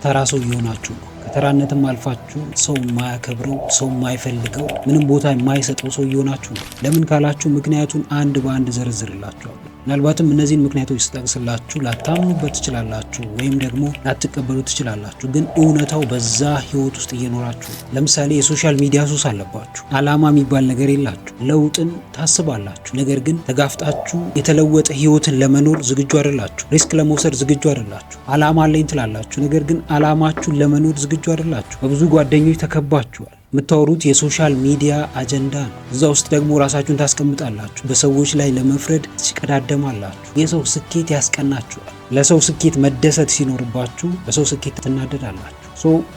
ተራ ሰው እየሆናችሁ ነው። ከተራነትም አልፋችሁ ሰው የማያከብረው ሰው የማይፈልገው ምንም ቦታ የማይሰጠው ሰው እየሆናችሁ ነው። ለምን ካላችሁ ምክንያቱን አንድ በአንድ ዘርዝርላችኋለሁ። ምናልባትም እነዚህን ምክንያቶች ስጠቅስላችሁ ላታምኑበት ትችላላችሁ፣ ወይም ደግሞ ላትቀበሉ ትችላላችሁ። ግን እውነታው በዛ ህይወት ውስጥ እየኖራችሁ ነው። ለምሳሌ የሶሻል ሚዲያ ሱስ አለባችሁ። አላማ የሚባል ነገር የላችሁ። ለውጥን ታስባላችሁ፣ ነገር ግን ተጋፍጣችሁ የተለወጠ ህይወትን ለመኖር ዝግጁ አይደላችሁ። ሪስክ ለመውሰድ ዝግጁ አይደላችሁ። አላማ አለኝ ትላላችሁ፣ ነገር ግን አላማችሁን ለመኖር ዝግጁ አይደላችሁ። በብዙ ጓደኞች ተከባችኋል። የምታወሩት የሶሻል ሚዲያ አጀንዳ ነው። እዛ ውስጥ ደግሞ ራሳችሁን ታስቀምጣላችሁ። በሰዎች ላይ ለመፍረድ ትሽቀዳደማላችሁ። የሰው ስኬት ያስቀናችኋል። ለሰው ስኬት መደሰት ሲኖርባችሁ በሰው ስኬት ትናደዳላችሁ።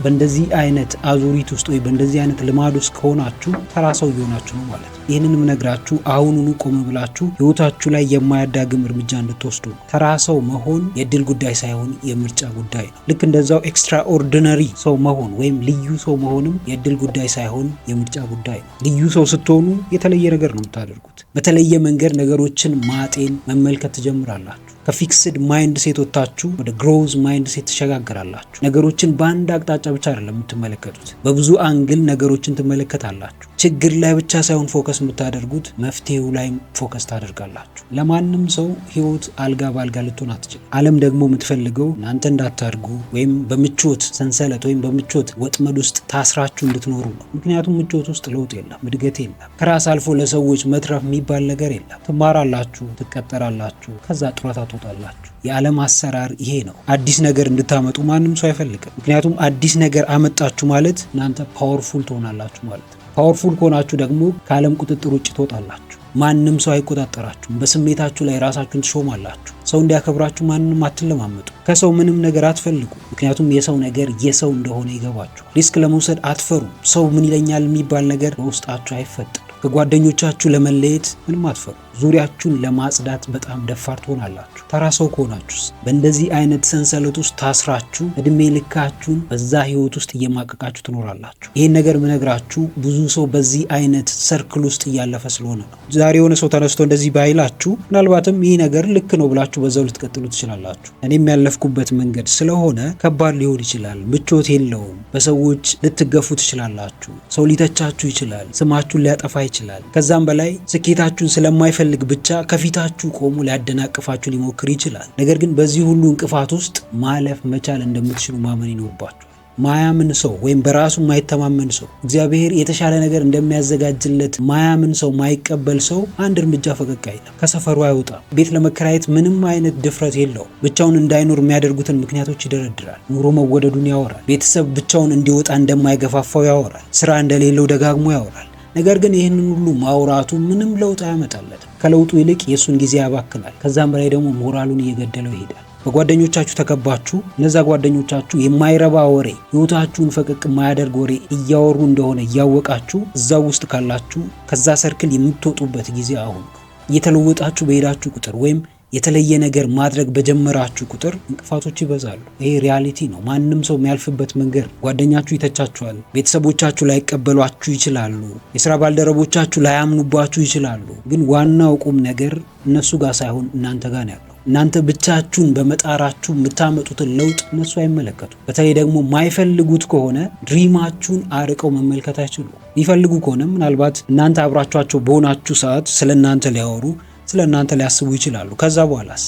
በእንደዚህ አይነት አዙሪት ውስጥ ወይ በእንደዚህ አይነት ልማድ ውስጥ ከሆናችሁ ተራ ሰው እየሆናችሁ ነው ማለት ነው። ይህንን የምነግራችሁ አሁኑኑ ቆም ብላችሁ ህይወታችሁ ላይ የማያዳግም እርምጃ እንድትወስዱ ነው። ተራ ሰው መሆን የእድል ጉዳይ ሳይሆን የምርጫ ጉዳይ ነው። ልክ እንደዛው ኤክስትራኦርዲነሪ ሰው መሆን ወይም ልዩ ሰው መሆንም የእድል ጉዳይ ሳይሆን የምርጫ ጉዳይ ነው። ልዩ ሰው ስትሆኑ የተለየ ነገር ነው የምታደርጉት። በተለየ መንገድ ነገሮችን ማጤን መመልከት ትጀምራላችሁ። ከፊክስድ ማይንድ ሴት ወጥታችሁ ወደ ግሮዝ ማይንድ ሴት ትሸጋግራላችሁ። ነገሮችን በአንድ አቅጣጫ ብቻ አይደለም የምትመለከቱት፣ በብዙ አንግል ነገሮችን ትመለከታላችሁ። ችግር ላይ ብቻ ሳይሆን ፎከስ የምታደርጉት መፍትሄው ላይ ፎከስ ታደርጋላችሁ። ለማንም ሰው ህይወት አልጋ ባልጋ ልትሆን አትችልም። ዓለም ደግሞ የምትፈልገው እናንተ እንዳታድጉ ወይም በምቾት ሰንሰለት ወይም በምቾት ወጥመድ ውስጥ ታስራችሁ እንድትኖሩ ነው። ምክንያቱም ምቾት ውስጥ ለውጥ የለም፣ እድገት የለም፣ ከራስ አልፎ ለሰዎች መትረፍ የሚባል ነገር የለም። ትማራላችሁ፣ ትቀጠራላችሁ፣ ከዛ ጡረታ ትወጣላችሁ። የዓለም አሰራር ይሄ ነው። አዲስ ነገር እንድታመጡ ማንም ሰው አይፈልግም። ምክንያቱም አዲስ ነገር አመጣችሁ ማለት እናንተ ፓወርፉል ትሆናላችሁ ማለት ነው። ፓወርፉል ከሆናችሁ ደግሞ ከዓለም ቁጥጥር ውጭ ትወጣላችሁ። ማንም ሰው አይቆጣጠራችሁም። በስሜታችሁ ላይ ራሳችሁን ትሾማላችሁ። ሰው እንዲያከብራችሁ ማንንም አትለማመጡ። ከሰው ምንም ነገር አትፈልጉ፣ ምክንያቱም የሰው ነገር የሰው እንደሆነ ይገባችሁ። ሪስክ ለመውሰድ አትፈሩ። ሰው ምን ይለኛል የሚባል ነገር በውስጣችሁ አይፈጠርም። ከጓደኞቻችሁ ለመለየት ምንም አትፈሩ። ዙሪያችሁን ለማጽዳት በጣም ደፋር ትሆናላችሁ። ተራ ሰው ከሆናችሁስ በእንደዚህ አይነት ሰንሰለት ውስጥ ታስራችሁ እድሜ ልካችሁን በዛ ህይወት ውስጥ እየማቀቃችሁ ትኖራላችሁ። ይህን ነገር ምነግራችሁ ብዙ ሰው በዚህ አይነት ሰርክል ውስጥ እያለፈ ስለሆነ ነው። ዛሬ የሆነ ሰው ተነስቶ እንደዚህ ባይላችሁ ምናልባትም ይህ ነገር ልክ ነው ብላችሁ በዛው ልትቀጥሉ ትችላላችሁ። እኔም ያለፍኩበት መንገድ ስለሆነ ከባድ ሊሆን ይችላል። ምቾት የለውም። በሰዎች ልትገፉ ትችላላችሁ። ሰው ሊተቻችሁ ይችላል። ስማችሁን ሊያጠፋ ይችላል። ከዛም በላይ ስኬታችሁን ስለማይፈልግ ብቻ ከፊታችሁ ቆሞ ሊያደናቅፋችሁ ሊሞክር ይችላል። ነገር ግን በዚህ ሁሉ እንቅፋት ውስጥ ማለፍ መቻል እንደምትችሉ ማመን ይኖርባችኋል። ማያምን ሰው ወይም በራሱ ማይተማመን ሰው እግዚአብሔር የተሻለ ነገር እንደሚያዘጋጅለት ማያምን ሰው ማይቀበል ሰው አንድ እርምጃ ፈቀቅ አይልም። ከሰፈሩ አይወጣም። ቤት ለመከራየት ምንም አይነት ድፍረት የለውም። ብቻውን እንዳይኖር የሚያደርጉትን ምክንያቶች ይደረድራል። ኑሮ መወደዱን ያወራል። ቤተሰብ ብቻውን እንዲወጣ እንደማይገፋፋው ያወራል። ስራ እንደሌለው ደጋግሞ ያወራል። ነገር ግን ይህንን ሁሉ ማውራቱ ምንም ለውጥ አያመጣለትም። ከለውጡ ይልቅ የእሱን ጊዜ ያባክናል። ከዛም በላይ ደግሞ ሞራሉን እየገደለው ይሄዳል። በጓደኞቻችሁ ተከባችሁ እነዛ ጓደኞቻችሁ የማይረባ ወሬ፣ ህይወታችሁን ፈቀቅ የማያደርግ ወሬ እያወሩ እንደሆነ እያወቃችሁ እዛው ውስጥ ካላችሁ ከዛ ሰርክል የምትወጡበት ጊዜ አሁን ነው። እየተለወጣችሁ በሄዳችሁ ቁጥር ወይም የተለየ ነገር ማድረግ በጀመራችሁ ቁጥር እንቅፋቶች ይበዛሉ። ይሄ ሪያሊቲ ነው። ማንም ሰው የሚያልፍበት መንገድ። ጓደኛችሁ ይተቻችኋል። ቤተሰቦቻችሁ ላይቀበሏችሁ ይችላሉ። የስራ ባልደረቦቻችሁ ላያምኑባችሁ ይችላሉ። ግን ዋናው ቁም ነገር እነሱ ጋር ሳይሆን እናንተ ጋር ነው ያለው። እናንተ ብቻችሁን በመጣራችሁ የምታመጡትን ለውጥ እነሱ አይመለከቱም። በተለይ ደግሞ ማይፈልጉት ከሆነ ድሪማችሁን አርቀው መመልከት አይችሉ። ሊፈልጉ ከሆነ ምናልባት እናንተ አብራችኋቸው በሆናችሁ ሰዓት ስለ እናንተ ሊያወሩ ስለ እናንተ ሊያስቡ ይችላሉ። ከዛ በኋላስ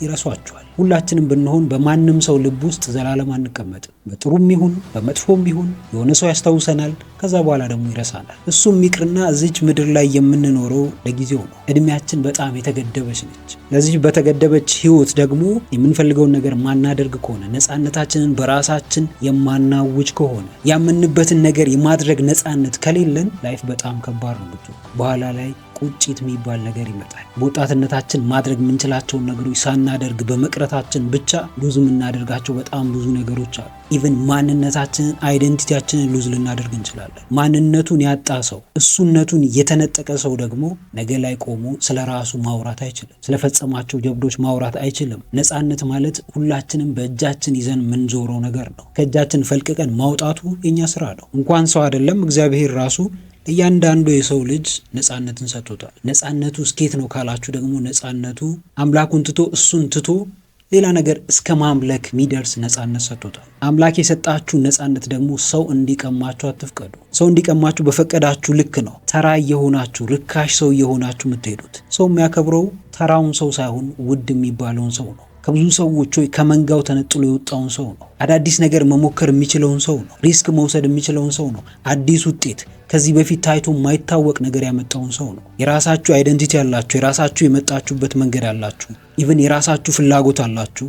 ይረሷቸዋል። ሁላችንም ብንሆን በማንም ሰው ልብ ውስጥ ዘላለም አንቀመጥም። በጥሩም ይሁን በመጥፎም ይሁን የሆነ ሰው ያስታውሰናል፣ ከዛ በኋላ ደግሞ ይረሳናል። እሱም ይቅርና እዚች ምድር ላይ የምንኖረው ለጊዜው ነው። እድሜያችን በጣም የተገደበች ነች። ለዚህ በተገደበች ህይወት ደግሞ የምንፈልገውን ነገር ማናደርግ ከሆነ፣ ነፃነታችንን በራሳችን የማናውጅ ከሆነ፣ ያመንበትን ነገር የማድረግ ነፃነት ከሌለን ላይፍ በጣም ከባድ ነው። በኋላ ላይ ቁጭት የሚባል ነገር ይመጣል። በወጣትነታችን ማድረግ የምንችላቸውን ነገሮች ሳናደርግ በመቅረታችን ብቻ ሉዝ የምናደርጋቸው በጣም ብዙ ነገሮች አሉ። ኢቨን ማንነታችንን አይደንቲቲያችንን ሉዝ ልናደርግ እንችላለን። ማንነቱን ያጣ ሰው፣ እሱነቱን የተነጠቀ ሰው ደግሞ ነገ ላይ ቆሞ ስለ ራሱ ማውራት አይችልም። ስለፈጸማቸው ጀብዶች ማውራት አይችልም። ነፃነት ማለት ሁላችንም በእጃችን ይዘን የምንዞረው ነገር ነው። ከእጃችን ፈልቅቀን ማውጣቱ የኛ ስራ ነው። እንኳን ሰው አይደለም እግዚአብሔር ራሱ እያንዳንዱ የሰው ልጅ ነፃነትን ሰጥቶታል። ነፃነቱ ስኬት ነው ካላችሁ ደግሞ ነፃነቱ አምላኩን ትቶ እሱን ትቶ ሌላ ነገር እስከ ማምለክ የሚደርስ ነፃነት ሰጥቶታል። አምላክ የሰጣችሁ ነፃነት ደግሞ ሰው እንዲቀማችሁ አትፍቀዱ። ሰው እንዲቀማችሁ በፈቀዳችሁ ልክ ነው ተራ እየሆናችሁ ርካሽ ሰው እየሆናችሁ የምትሄዱት። ሰው የሚያከብረው ተራውን ሰው ሳይሆን ውድ የሚባለውን ሰው ነው። ከብዙ ሰዎች ወይ ከመንጋው ተነጥሎ የወጣውን ሰው ነው። አዳዲስ ነገር መሞከር የሚችለውን ሰው ነው። ሪስክ መውሰድ የሚችለውን ሰው ነው። አዲስ ውጤት ከዚህ በፊት ታይቶ የማይታወቅ ነገር ያመጣውን ሰው ነው። የራሳችሁ አይደንቲቲ ያላችሁ፣ የራሳችሁ የመጣችሁበት መንገድ አላችሁ፣ ኢቭን የራሳችሁ ፍላጎት አላችሁ።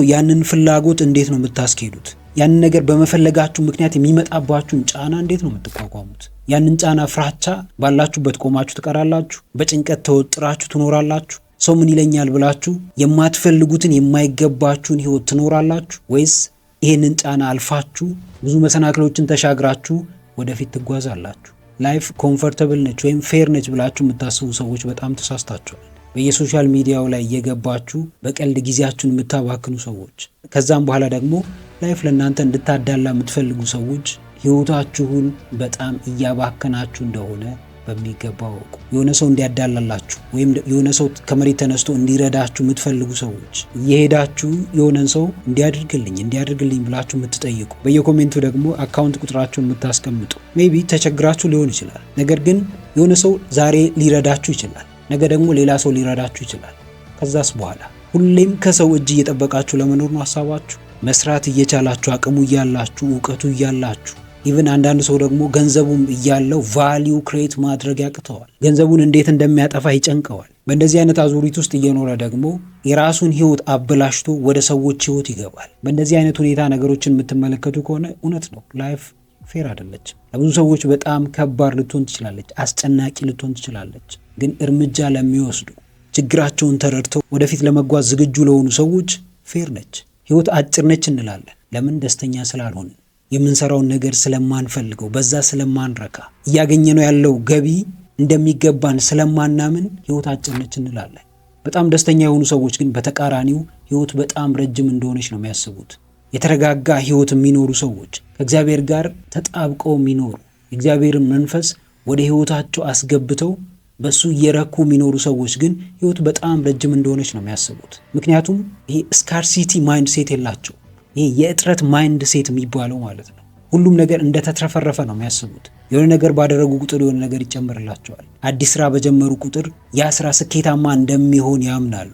ያንን ፍላጎት እንዴት ነው የምታስኬዱት? ያንን ነገር በመፈለጋችሁ ምክንያት የሚመጣባችሁን ጫና እንዴት ነው የምትቋቋሙት? ያንን ጫና ፍራቻ ባላችሁበት ቆማችሁ ትቀራላችሁ? በጭንቀት ተወጥራችሁ ትኖራላችሁ? ሰው ምን ይለኛል ብላችሁ የማትፈልጉትን የማይገባችሁን ህይወት ትኖራላችሁ? ወይስ ይሄንን ጫና አልፋችሁ ብዙ መሰናክሎችን ተሻግራችሁ ወደፊት ትጓዛላችሁ? ላይፍ ኮምፎርታብል ነች ወይም ፌር ነች ብላችሁ የምታስቡ ሰዎች በጣም ተሳስታችኋል። በየሶሻል ሚዲያው ላይ እየገባችሁ በቀልድ ጊዜያችሁን የምታባክኑ ሰዎች፣ ከዛም በኋላ ደግሞ ላይፍ ለእናንተ እንድታዳላ የምትፈልጉ ሰዎች ህይወታችሁን በጣም እያባከናችሁ እንደሆነ በሚገባ ወቁ። የሆነ ሰው እንዲያዳላላችሁ ወይም የሆነ ሰው ከመሬት ተነስቶ እንዲረዳችሁ የምትፈልጉ ሰዎች እየሄዳችሁ የሆነን ሰው እንዲያድርግልኝ ብላችሁ የምትጠይቁ፣ በየኮሜንቱ ደግሞ አካውንት ቁጥራችሁን የምታስቀምጡ፣ ሜቢ ተቸግራችሁ ሊሆን ይችላል። ነገር ግን የሆነ ሰው ዛሬ ሊረዳችሁ ይችላል፣ ነገ ደግሞ ሌላ ሰው ሊረዳችሁ ይችላል። ከዛስ በኋላ ሁሌም ከሰው እጅ እየጠበቃችሁ ለመኖር ነው ሀሳባችሁ? መስራት እየቻላችሁ አቅሙ እያላችሁ እውቀቱ እያላችሁ ኢቭን አንዳንድ ሰው ደግሞ ገንዘቡም እያለው ቫሊዩ ክሬት ማድረግ ያቅተዋል። ገንዘቡን እንዴት እንደሚያጠፋ ይጨንቀዋል። በእንደዚህ አይነት አዙሪት ውስጥ እየኖረ ደግሞ የራሱን ህይወት አበላሽቶ ወደ ሰዎች ህይወት ይገባል። በእንደዚህ አይነት ሁኔታ ነገሮችን የምትመለከቱ ከሆነ እውነት ነው ላይፍ ፌር አይደለችም። ለብዙ ሰዎች በጣም ከባድ ልትሆን ትችላለች፣ አስጨናቂ ልትሆን ትችላለች። ግን እርምጃ ለሚወስዱ ችግራቸውን ተረድተው ወደፊት ለመጓዝ ዝግጁ ለሆኑ ሰዎች ፌር ነች። ህይወት አጭር ነች እንላለን። ለምን? ደስተኛ ስላልሆንን፣ የምንሰራውን ነገር ስለማንፈልገው፣ በዛ ስለማንረካ፣ እያገኘነው ያለው ገቢ እንደሚገባን ስለማናምን ህይወት አጭር ነች እንላለን። በጣም ደስተኛ የሆኑ ሰዎች ግን በተቃራኒው ህይወት በጣም ረጅም እንደሆነች ነው የሚያስቡት። የተረጋጋ ህይወት የሚኖሩ ሰዎች፣ ከእግዚአብሔር ጋር ተጣብቀው የሚኖሩ፣ የእግዚአብሔርን መንፈስ ወደ ህይወታቸው አስገብተው በሱ እየረኩ የሚኖሩ ሰዎች ግን ህይወት በጣም ረጅም እንደሆነች ነው የሚያስቡት። ምክንያቱም ይሄ ስካርሲቲ ማይንድ ሴት የላቸው። ይሄ የእጥረት ማይንድ ሴት የሚባለው ማለት ነው። ሁሉም ነገር እንደተትረፈረፈ ነው የሚያስቡት። የሆነ ነገር ባደረጉ ቁጥር የሆነ ነገር ይጨመርላቸዋል። አዲስ ስራ በጀመሩ ቁጥር ያ ስራ ስኬታማ እንደሚሆን ያምናሉ።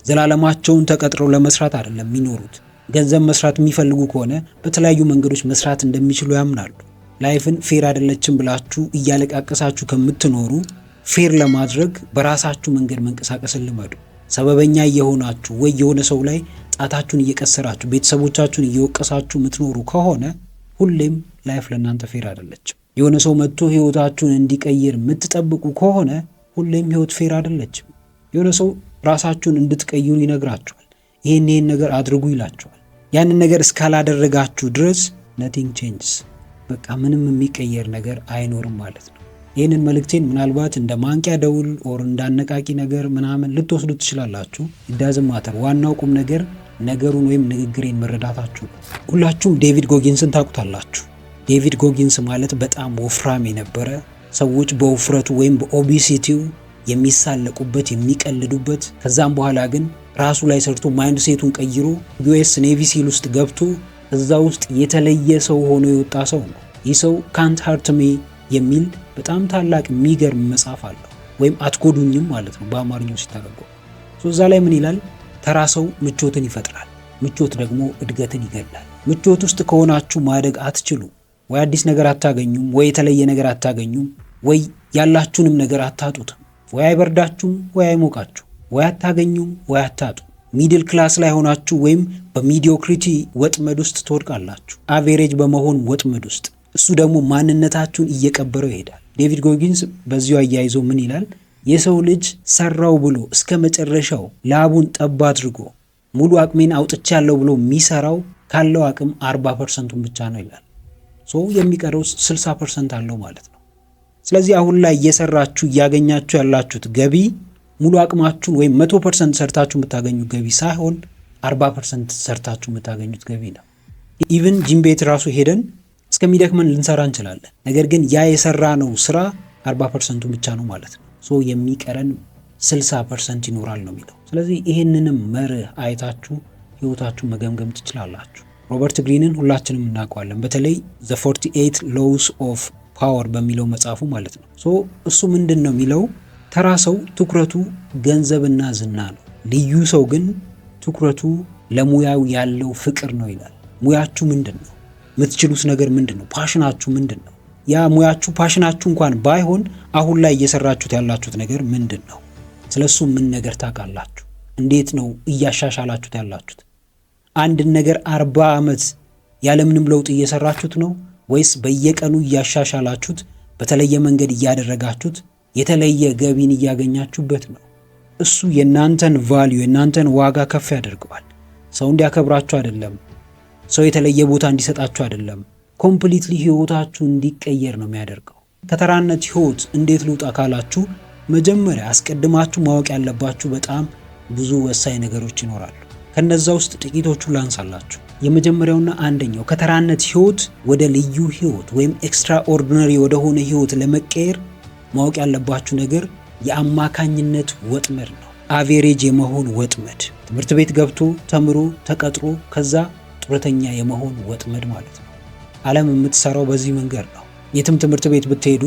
ዘላለማቸውን ተቀጥረው ለመስራት አይደለም የሚኖሩት። ገንዘብ መስራት የሚፈልጉ ከሆነ በተለያዩ መንገዶች መስራት እንደሚችሉ ያምናሉ። ላይፍን ፌር አይደለችም ብላችሁ እያለቃቀሳችሁ ከምትኖሩ ፌር ለማድረግ በራሳችሁ መንገድ መንቀሳቀስን ልመዱ። ሰበበኛ እየሆናችሁ ወይ የሆነ ሰው ላይ ጣታችሁን እየቀሰራችሁ ቤተሰቦቻችሁን እየወቀሳችሁ የምትኖሩ ከሆነ ሁሌም ላይፍ ለእናንተ ፌር አይደለችም። የሆነ ሰው መጥቶ ህይወታችሁን እንዲቀይር የምትጠብቁ ከሆነ ሁሌም ህይወት ፌር አይደለችም። የሆነ ሰው ራሳችሁን እንድትቀይሩ ይነግራችኋል። ይህን ነገር አድርጉ ይላችኋል። ያንን ነገር እስካላደረጋችሁ ድረስ nothing changes። በቃ ምንም የሚቀየር ነገር አይኖርም ማለት ነው። ይህንን መልእክቴን ምናልባት እንደ ማንቂያ ደውል ኦር እንዳነቃቂ ነገር ምናምን ልትወስዱ ትችላላችሁ። it ማተር። ዋናው ቁም ነገር ነገሩን ወይም ንግግሬን መረዳታችሁ። ሁላችሁም ዴቪድ ጎጊንስን ታውቁታላችሁ። ዴቪድ ጎጊንስ ማለት በጣም ወፍራም የነበረ ሰዎች በውፍረቱ ወይም በኦቢሲቲው የሚሳለቁበት የሚቀልዱበት፣ ከዛም በኋላ ግን ራሱ ላይ ሰርቶ ማይንድ ሴቱን ቀይሮ ዩኤስ ኔቪ ሲል ውስጥ ገብቶ እዛ ውስጥ የተለየ ሰው ሆኖ የወጣ ሰው ነው። ይህ ሰው ካንት ሃርት ሚ የሚል በጣም ታላቅ የሚገርም መጽሐፍ አለው። ወይም አትጎዱኝም ማለት ነው በአማርኛው ሲተረጎም። እዛ ላይ ምን ይላል? ተራ ሰው ምቾትን ይፈጥራል፣ ምቾት ደግሞ እድገትን ይገላል። ምቾት ውስጥ ከሆናችሁ ማደግ አትችሉ። ወይ አዲስ ነገር አታገኙም፣ ወይ የተለየ ነገር አታገኙም፣ ወይ ያላችሁንም ነገር አታጡትም። ወይ አይበርዳችሁም፣ ወይ አይሞቃችሁ፣ ወይ አታገኙም፣ ወይ አታጡ። ሚድል ክላስ ላይ ሆናችሁ ወይም በሚዲዮክሪቲ ወጥመድ ውስጥ ትወድቃላችሁ፣ አቬሬጅ በመሆን ወጥመድ ውስጥ። እሱ ደግሞ ማንነታችሁን እየቀበረው ይሄዳል። ዴቪድ ጎጊንስ በዚሁ አያይዞ ምን ይላል? የሰው ልጅ ሰራው ብሎ እስከ መጨረሻው ላቡን ጠብ አድርጎ ሙሉ አቅሜን አውጥቻለሁ ብሎ የሚሰራው ካለው አቅም 40% ብቻ ነው ይላል። የሚቀረው 60% አለው ማለት ነው። ስለዚህ አሁን ላይ እየሰራችሁ እያገኛችሁ ያላችሁት ገቢ ሙሉ አቅማችሁን ወይም 100% ሰርታችሁ የምታገኙት ገቢ ሳይሆን 40% ሰርታችሁ የምታገኙት ገቢ ነው። ኢቭን ጂም ቤት ራሱ ሄደን እስከሚደክመን ልንሰራ እንችላለን። ነገር ግን ያ የሰራነው ስራ 40% ብቻ ነው ማለት ነው። የሚቀረን 60% ይኖራል ነው የሚለው። ስለዚህ ይሄንንም መርህ አይታችሁ ህይወታችሁን መገምገም ትችላላችሁ። ሮበርት ግሪንን ሁላችንም እናውቀዋለን። በተለይ The 48 Laws of Power በሚለው መጽሐፉ ማለት ነው። እሱ ምንድን ነው የሚለው? ተራ ሰው ትኩረቱ ገንዘብና ዝና ነው። ልዩ ሰው ግን ትኩረቱ ለሙያው ያለው ፍቅር ነው ይላል። ሙያችሁ ምንድን ነው? የምትችሉት ነገር ምንድን ነው? ፓሽናችሁ ምንድን ነው? ያ ሙያችሁ ፓሽናችሁ እንኳን ባይሆን አሁን ላይ እየሰራችሁት ያላችሁት ነገር ምንድን ነው? ስለሱ ምን ነገር ታውቃላችሁ? እንዴት ነው እያሻሻላችሁት ያላችሁት? አንድን ነገር 40 ዓመት ያለምንም ለውጥ እየሰራችሁት ነው ወይስ በየቀኑ እያሻሻላችሁት በተለየ መንገድ እያደረጋችሁት የተለየ ገቢን እያገኛችሁበት ነው? እሱ የናንተን ቫልዩ የናንተን ዋጋ ከፍ ያደርገዋል። ሰው እንዲያከብራችሁ አይደለም፣ ሰው የተለየ ቦታ እንዲሰጣችሁ አይደለም። ኮምፕሊትሊ ህይወታችሁ እንዲቀየር ነው የሚያደርገው። ከተራነት ህይወት እንዴት ልውጣ ካላችሁ መጀመሪያ አስቀድማችሁ ማወቅ ያለባችሁ በጣም ብዙ ወሳኝ ነገሮች ይኖራሉ። ከነዛ ውስጥ ጥቂቶቹ ላንሳላችሁ። የመጀመሪያውና አንደኛው ከተራነት ህይወት ወደ ልዩ ህይወት ወይም ኤክስትራ ኦርዲነሪ ወደ ሆነ ህይወት ለመቀየር ማወቅ ያለባችሁ ነገር የአማካኝነት ወጥመድ ነው። አቬሬጅ የመሆን ወጥመድ። ትምህርት ቤት ገብቶ ተምሮ ተቀጥሮ ከዛ ጡረተኛ የመሆን ወጥመድ ማለት ነው። ዓለም የምትሰራው በዚህ መንገድ ነው። የትም ትምህርት ቤት ብትሄዱ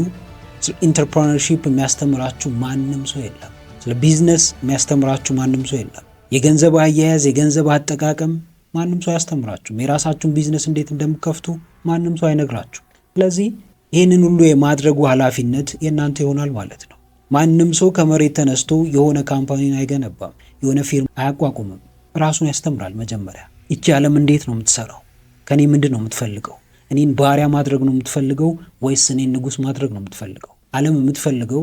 ስለ ኢንተርፕረነርሺፕ የሚያስተምራችሁ ማንም ሰው የለም። ስለ ቢዝነስ የሚያስተምራችሁ ማንም ሰው የለም። የገንዘብ አያያዝ፣ የገንዘብ አጠቃቀም ማንም ሰው አያስተምራችሁም። የራሳችሁን ቢዝነስ እንዴት እንደምከፍቱ ማንም ሰው አይነግራችሁ። ስለዚህ ይህንን ሁሉ የማድረጉ ኃላፊነት የእናንተ ይሆናል ማለት ነው። ማንም ሰው ከመሬት ተነስቶ የሆነ ካምፓኒን አይገነባም፣ የሆነ ፊርማ አያቋቁምም። ራሱን ያስተምራል። መጀመሪያ ይቺ ዓለም እንዴት ነው የምትሰራው? ከኔ ምንድን ነው የምትፈልገው? እኔን ባሪያ ማድረግ ነው የምትፈልገው ወይስ እኔን ንጉስ ማድረግ ነው የምትፈልገው? ዓለም የምትፈልገው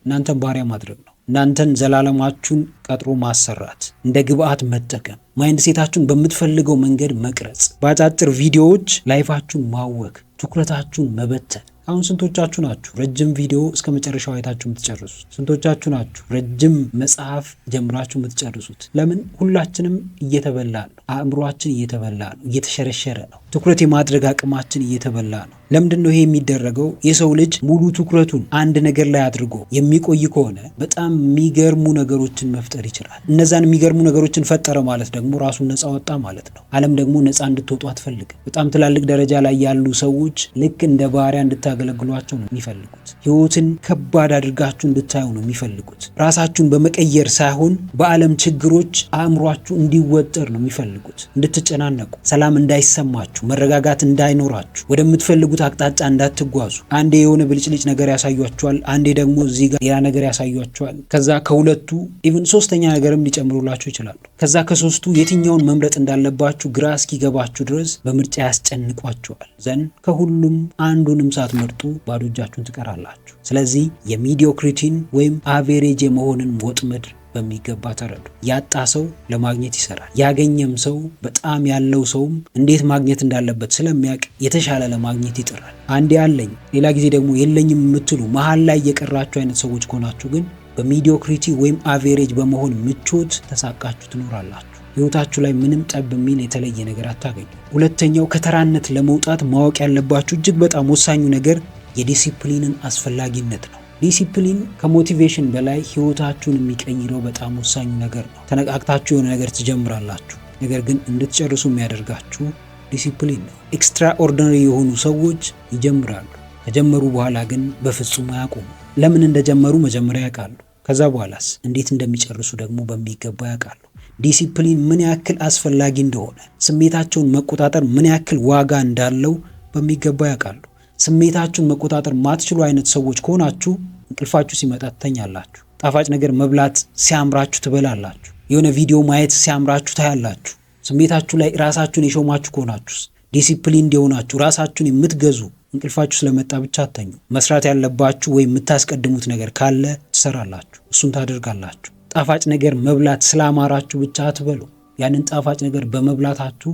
እናንተን ባሪያ ማድረግ ነው። እናንተን ዘላለማችሁን ቀጥሮ ማሰራት፣ እንደ ግብአት መጠቀም፣ ማይንድ ሴታችሁን በምትፈልገው መንገድ መቅረጽ፣ በአጫጭር ቪዲዮዎች ላይፋችሁን ማወክ፣ ትኩረታችሁን መበተን። አሁን ስንቶቻችሁ ናችሁ ረጅም ቪዲዮ እስከ መጨረሻው አይታችሁ የምትጨርሱት? ስንቶቻችሁ ናችሁ ረጅም መጽሐፍ ጀምራችሁ የምትጨርሱት? ለምን? ሁላችንም እየተበላ ነው። አእምሯችን እየተበላ ነው፣ እየተሸረሸረ ነው። ትኩረት የማድረግ አቅማችን እየተበላ ነው። ለምንድን ነው ይሄ የሚደረገው? የሰው ልጅ ሙሉ ትኩረቱን አንድ ነገር ላይ አድርጎ የሚቆይ ከሆነ በጣም የሚገርሙ ነገሮችን መፍጠር ይችላል። እነዛን የሚገርሙ ነገሮችን ፈጠረ ማለት ደግሞ ራሱን ነፃ ወጣ ማለት ነው። ዓለም ደግሞ ነፃ እንድትወጡ አትፈልግም። በጣም ትላልቅ ደረጃ ላይ ያሉ ሰዎች ልክ እንደ ባሪያ እንድታገለግሏቸው ነው የሚፈልጉት። ህይወትን ከባድ አድርጋችሁ እንድታዩ ነው የሚፈልጉት። ራሳችሁን በመቀየር ሳይሆን በዓለም ችግሮች አእምሯችሁ እንዲወጠር ነው የሚፈልጉት። እንድትጨናነቁ፣ ሰላም እንዳይሰማችሁ፣ መረጋጋት እንዳይኖራችሁ፣ ወደምትፈልጉት አቅጣጫ እንዳትጓዙ። አንዴ የሆነ ብልጭልጭ ነገር ያሳያችኋል፣ አንዴ ደግሞ እዚህ ጋር ሌላ ነገር ያሳያችኋል። ከዛ ከሁለቱ ኢቭን ሶስተኛ ነገርም ሊጨምሩላችሁ ይችላሉ። ከዛ ከሶስቱ የትኛውን መምረጥ እንዳለባችሁ ግራ እስኪገባችሁ ድረስ በምርጫ ያስጨንቋችኋል። ዘን ከሁሉም አንዱንም ሳትመርጡ ባዶ እጃችሁን ትቀራላችሁ። ስለዚህ የሚዲዮክሪቲን ወይም አቬሬጅ የመሆንን ወጥመድ በሚገባ ተረዱ። ያጣ ሰው ለማግኘት ይሰራል። ያገኘም ሰው በጣም ያለው ሰውም እንዴት ማግኘት እንዳለበት ስለሚያውቅ የተሻለ ለማግኘት ይጥራል። አንዴ አለኝ ሌላ ጊዜ ደግሞ የለኝም የምትሉ መሀል ላይ የቀራችሁ አይነት ሰዎች ከሆናችሁ ግን በሚዲዮክሪቲ ወይም አቬሬጅ በመሆን ምቾት ተሳቃችሁ ትኖራላችሁ። ህይወታችሁ ላይ ምንም ጠብ የሚል የተለየ ነገር አታገኙ። ሁለተኛው ከተራነት ለመውጣት ማወቅ ያለባችሁ እጅግ በጣም ወሳኙ ነገር የዲሲፕሊንን አስፈላጊነት ነው። ዲሲፕሊን ከሞቲቬሽን በላይ ህይወታችሁን የሚቀይረው በጣም ወሳኙ ነገር ነው። ተነቃቅታችሁ የሆነ ነገር ትጀምራላችሁ፣ ነገር ግን እንድትጨርሱ የሚያደርጋችሁ ዲሲፕሊን ነው። ኤክስትራ ኦርዲነሪ የሆኑ ሰዎች ይጀምራሉ፣ ከጀመሩ በኋላ ግን በፍጹም አያቆሙ። ለምን እንደጀመሩ መጀመሪያ ያውቃሉ። ከዛ በኋላስ እንዴት እንደሚጨርሱ ደግሞ በሚገባ ያውቃሉ። ዲሲፕሊን ምን ያክል አስፈላጊ እንደሆነ፣ ስሜታቸውን መቆጣጠር ምን ያክል ዋጋ እንዳለው በሚገባ ያውቃሉ። ስሜታችሁን መቆጣጠር ማትችሉ አይነት ሰዎች ከሆናችሁ እንቅልፋችሁ ሲመጣ ትተኛላችሁ። ጣፋጭ ነገር መብላት ሲያምራችሁ ትበላላችሁ። የሆነ ቪዲዮ ማየት ሲያምራችሁ ታያላችሁ። ስሜታችሁ ላይ ራሳችሁን የሾማችሁ ከሆናችሁ፣ ዲሲፕሊን እንዲሆናችሁ ራሳችሁን የምትገዙ እንቅልፋችሁ ስለመጣ ብቻ አተኙ። መስራት ያለባችሁ ወይም የምታስቀድሙት ነገር ካለ ትሰራላችሁ፣ እሱን ታደርጋላችሁ። ጣፋጭ ነገር መብላት ስላማራችሁ ብቻ አትበሉ። ያንን ጣፋጭ ነገር በመብላታችሁ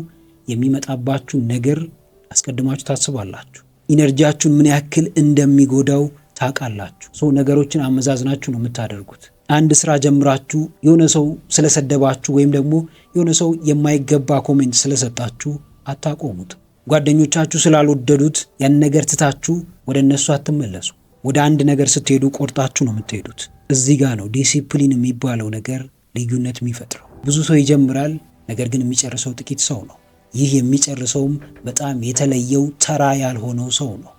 የሚመጣባችሁ ነገር አስቀድማችሁ ታስባላችሁ። ኢነርጂያችሁን ምን ያክል እንደሚጎዳው ታውቃላችሁ። ነገሮችን አመዛዝናችሁ ነው የምታደርጉት። አንድ ስራ ጀምራችሁ የሆነ ሰው ስለሰደባችሁ ወይም ደግሞ የሆነ ሰው የማይገባ ኮሜንት ስለሰጣችሁ አታቆሙት። ጓደኞቻችሁ ስላልወደዱት ያን ነገር ትታችሁ ወደ እነሱ አትመለሱ። ወደ አንድ ነገር ስትሄዱ ቆርጣችሁ ነው የምትሄዱት። እዚህ ጋር ነው ዲሲፕሊን የሚባለው ነገር ልዩነት የሚፈጥረው። ብዙ ሰው ይጀምራል፣ ነገር ግን የሚጨርሰው ጥቂት ሰው ነው። ይህ የሚጨርሰውም በጣም የተለየው ተራ ያልሆነው ሰው ነው።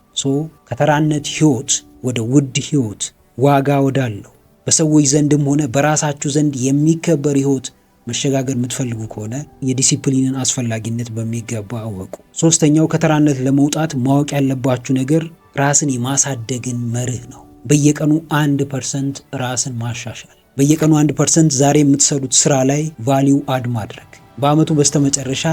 ከተራነት ህይወት ወደ ውድ ህይወት፣ ዋጋ ወዳለው በሰዎች ዘንድም ሆነ በራሳችሁ ዘንድ የሚከበር ህይወት መሸጋገር የምትፈልጉ ከሆነ የዲሲፕሊንን አስፈላጊነት በሚገባ አወቁ። ሶስተኛው ከተራነት ለመውጣት ማወቅ ያለባችሁ ነገር ራስን የማሳደግን መርህ ነው። በየቀኑ 1% ራስን ማሻሻል። በየቀኑ 1% ዛሬ የምትሰሩት ስራ ላይ ቫልዩ አድ ማድረግ። በአመቱ በስተመጨረሻ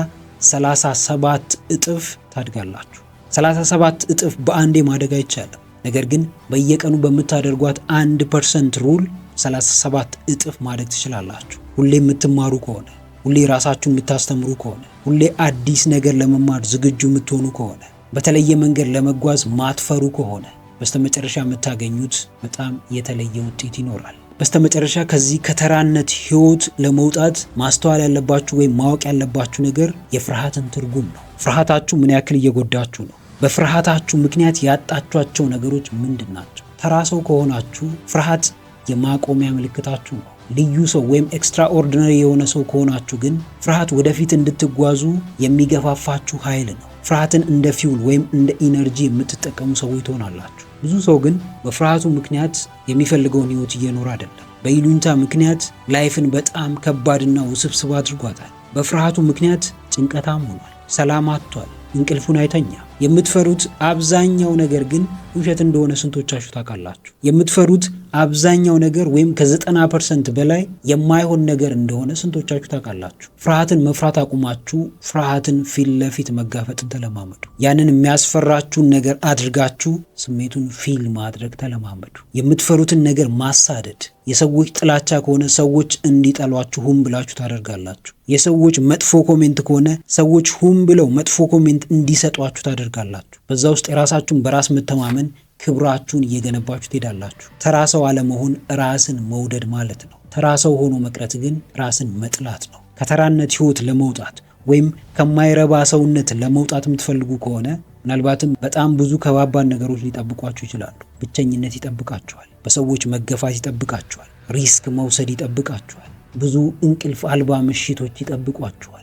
37 እጥፍ ታድጋላችሁ። 37 እጥፍ በአንዴ ማደግ አይቻልም። ነገር ግን በየቀኑ በምታደርጓት 1% ሩል 37 እጥፍ ማደግ ትችላላችሁ። ሁሌ የምትማሩ ከሆነ፣ ሁሌ ራሳችሁን የምታስተምሩ ከሆነ፣ ሁሌ አዲስ ነገር ለመማር ዝግጁ የምትሆኑ ከሆነ፣ በተለየ መንገድ ለመጓዝ ማትፈሩ ከሆነ በስተመጨረሻ የምታገኙት በጣም የተለየ ውጤት ይኖራል። በስተመጨረሻ ከዚህ ከተራነት ህይወት ለመውጣት ማስተዋል ያለባችሁ ወይም ማወቅ ያለባችሁ ነገር የፍርሃትን ትርጉም ነው። ፍርሃታችሁ ምን ያክል እየጎዳችሁ ነው? በፍርሃታችሁ ምክንያት ያጣችኋቸው ነገሮች ምንድን ናቸው? ተራ ሰው ከሆናችሁ ፍርሃት የማቆሚያ ምልክታችሁ ነው። ልዩ ሰው ወይም ኤክስትራኦርዲነሪ የሆነ ሰው ከሆናችሁ ግን ፍርሃት ወደፊት እንድትጓዙ የሚገፋፋችሁ ኃይል ነው። ፍርሃትን እንደ ፊውል ወይም እንደ ኢነርጂ የምትጠቀሙ ሰዎች ትሆናላችሁ። ብዙ ሰው ግን በፍርሃቱ ምክንያት የሚፈልገውን ህይወት እየኖረ አይደለም። በይሉኝታ ምክንያት ላይፍን በጣም ከባድና ውስብስብ አድርጓታል። በፍርሃቱ ምክንያት ጭንቀታም ሆኗል፣ ሰላም አጥቷል፣ እንቅልፉን አይተኛ። የምትፈሩት አብዛኛው ነገር ግን ውሸት እንደሆነ ስንቶቻችሁ ታውቃላችሁ? የምትፈሩት አብዛኛው ነገር ወይም ከ90% በላይ የማይሆን ነገር እንደሆነ ስንቶቻችሁ ታውቃላችሁ? ፍርሃትን መፍራት አቁማችሁ ፍርሃትን ፊት ለፊት መጋፈጥን ተለማመዱ። ያንን የሚያስፈራችሁን ነገር አድርጋችሁ ስሜቱን ፊል ማድረግ ተለማመዱ። የምትፈሩትን ነገር ማሳደድ፣ የሰዎች ጥላቻ ከሆነ ሰዎች እንዲጠሏችሁ ሁም ብላችሁ ታደርጋላችሁ። የሰዎች መጥፎ ኮሜንት ከሆነ ሰዎች ሁም ብለው መጥፎ ኮሜንት እንዲሰጧችሁ ታደርጋላችሁ። በዛ ውስጥ የራሳችሁን በራስ መተማመን ክብራችሁን እየገነባችሁ ትሄዳላችሁ። ተራ ሰው አለመሆን ራስን መውደድ ማለት ነው። ተራ ሰው ሆኖ መቅረት ግን ራስን መጥላት ነው። ከተራነት ህይወት ለመውጣት ወይም ከማይረባ ሰውነት ለመውጣት የምትፈልጉ ከሆነ ምናልባትም በጣም ብዙ ከባባድ ነገሮች ሊጠብቋችሁ ይችላሉ። ብቸኝነት ይጠብቃችኋል። በሰዎች መገፋት ይጠብቃችኋል። ሪስክ መውሰድ ይጠብቃችኋል። ብዙ እንቅልፍ አልባ ምሽቶች ይጠብቋችኋል።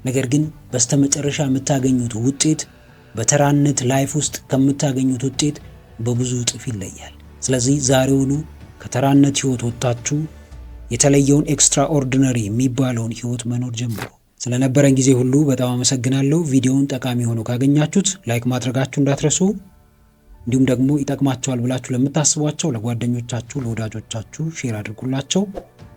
ነገር ግን በስተመጨረሻ የምታገኙት ውጤት በተራነት ላይፍ ውስጥ ከምታገኙት ውጤት በብዙ እጥፍ ይለያል። ስለዚህ ዛሬውኑ ከተራነት ህይወት ወጥታችሁ የተለየውን ኤክስትራኦርዲነሪ የሚባለውን ህይወት መኖር ጀምሩ። ስለነበረን ጊዜ ሁሉ በጣም አመሰግናለሁ። ቪዲዮውን ጠቃሚ ሆኖ ካገኛችሁት ላይክ ማድረጋችሁ እንዳትረሱ። እንዲሁም ደግሞ ይጠቅማቸዋል ብላችሁ ለምታስቧቸው ለጓደኞቻችሁ፣ ለወዳጆቻችሁ ሼር አድርጉላቸው።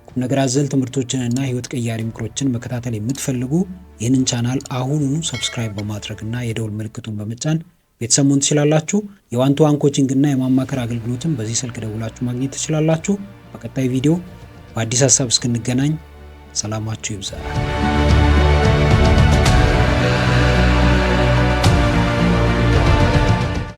ቁም ነገር አዘል ትምህርቶችንና ህይወት ቀያሪ ምክሮችን መከታተል የምትፈልጉ ይህንን ቻናል አሁኑኑ ሰብስክራይብ በማድረግና የደውል ምልክቱን በመጫን ቤተሰቡን ትችላላችሁ። የዋን-ቱ-ዋን ኮቺንግ እና የማማከር አገልግሎትን በዚህ ስልክ ደውላችሁ ማግኘት ትችላላችሁ። በቀጣይ ቪዲዮ በአዲስ ሀሳብ እስክንገናኝ ሰላማችሁ ይብዛ።